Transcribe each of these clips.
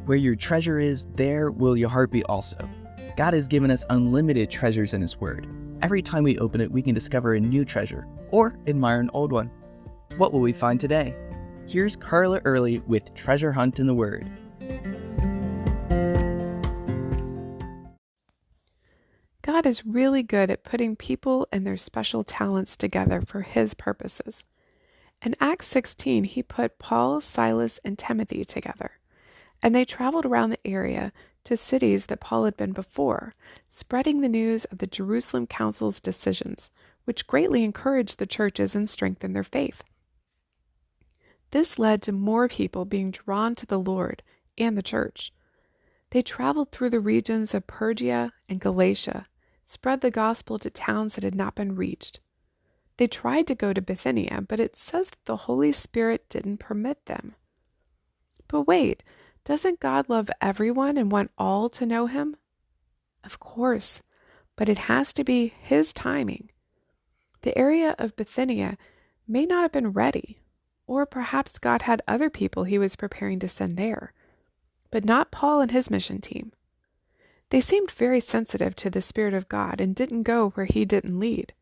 Where your treasure is, there will your heart be also. God has given us unlimited treasures in His Word. Every time we open it, we can discover a new treasure or admire an old one. What will we find today? Here's Carla Early with Treasure Hunt in the Word. God is really good at putting people and their special talents together for His purposes. In Acts 16, He put Paul, Silas, and Timothy together, and they traveled around the area to cities that Paul had been before, spreading the news of the Jerusalem Council's decisions, which greatly encouraged the churches and strengthened their faith. This led to more people being drawn to the Lord and the church. They traveled through the regions of Phrygia and Galatia, spread the gospel to towns that had not been reached. They tried to go to Bithynia, but it says that the Holy Spirit didn't permit them. But wait, doesn't God love everyone and want all to know Him? Of course, but it has to be His timing. The area of Bithynia may not have been ready, or perhaps God had other people He was preparing to send there, but not Paul and his mission team. They seemed very sensitive to the Spirit of God and didn't go where He didn't lead.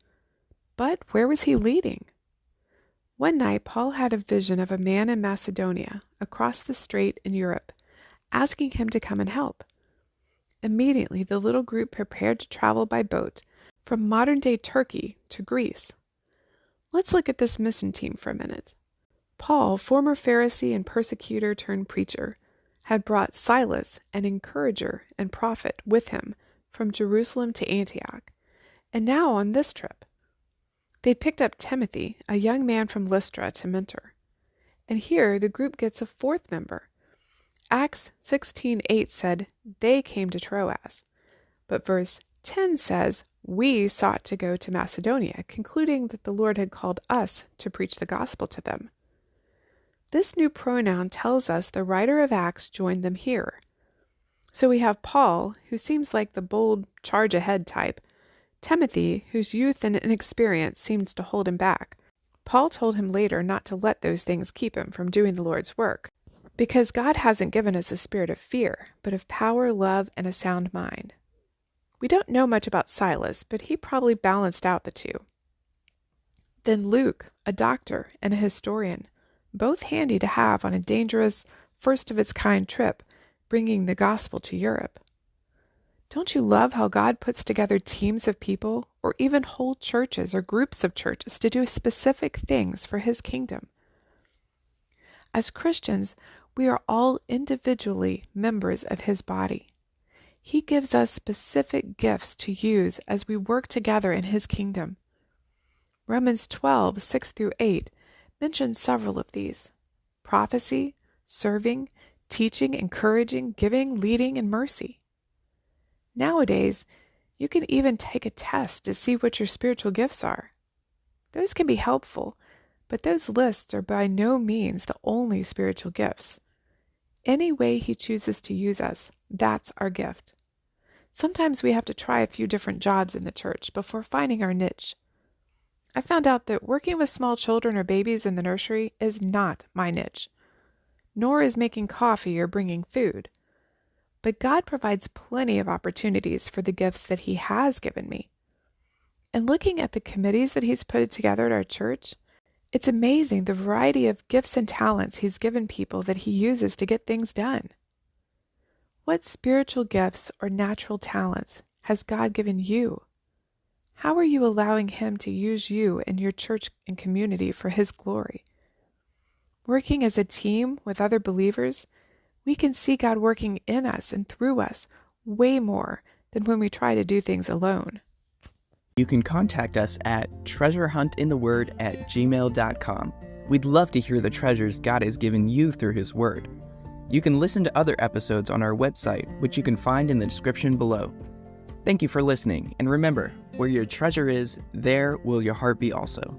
But where was He leading? One night, Paul had a vision of a man in Macedonia, across the strait in Europe, asking him to come and help. Immediately, the little group prepared to travel by boat from modern-day Turkey to Greece. Let's look at this mission team for a minute. Paul, former Pharisee and persecutor turned preacher, had brought Silas, an encourager and prophet, with him from Jerusalem to Antioch, and now on this trip, they'd picked up Timothy, a young man from Lystra, to mentor. And here the group gets a fourth member. Acts 16:8 said they came to Troas, but verse 10 says we sought to go to Macedonia, concluding that the Lord had called us to preach the gospel to them. This new pronoun tells us the writer of Acts joined them here. So we have Paul, who seems like the bold, charge-ahead type, Timothy, whose youth and inexperience seems to hold him back. Paul told him later not to let those things keep him from doing the Lord's work, because God hasn't given us a spirit of fear, but of power, love, and a sound mind. We don't know much about Silas, but he probably balanced out the two. Then Luke, a doctor and a historian, both handy to have on a dangerous, first-of-its-kind trip, bringing the gospel to Europe. Don't you love how God puts together teams of people, or even whole churches or groups of churches, to do specific things for His kingdom? As Christians, we are all individually members of His body. He gives us specific gifts to use as we work together in His kingdom. Romans 12:6-8 mentions several of these: prophecy, serving, teaching, encouraging, giving, leading, and mercy. Nowadays, you can even take a test to see what your spiritual gifts are. Those can be helpful, but those lists are by no means the only spiritual gifts. Any way He chooses to use us, that's our gift. Sometimes we have to try a few different jobs in the church before finding our niche. I found out that working with small children or babies in the nursery is not my niche, nor is making coffee or bringing food. But God provides plenty of opportunities for the gifts that He has given me. And looking at the committees that He's put together at our church, it's amazing the variety of gifts and talents He's given people that He uses to get things done. What spiritual gifts or natural talents has God given you? How are you allowing Him to use you in your church and community for His glory? Working as a team with other believers, we can see God working in us and through us way more than when we try to do things alone. You can contact us at treasurehuntintheword@gmail.com. We'd love to hear the treasures God has given you through His Word. You can listen to other episodes on our website, which you can find in the description below. Thank you for listening, and remember, where your treasure is, there will your heart be also.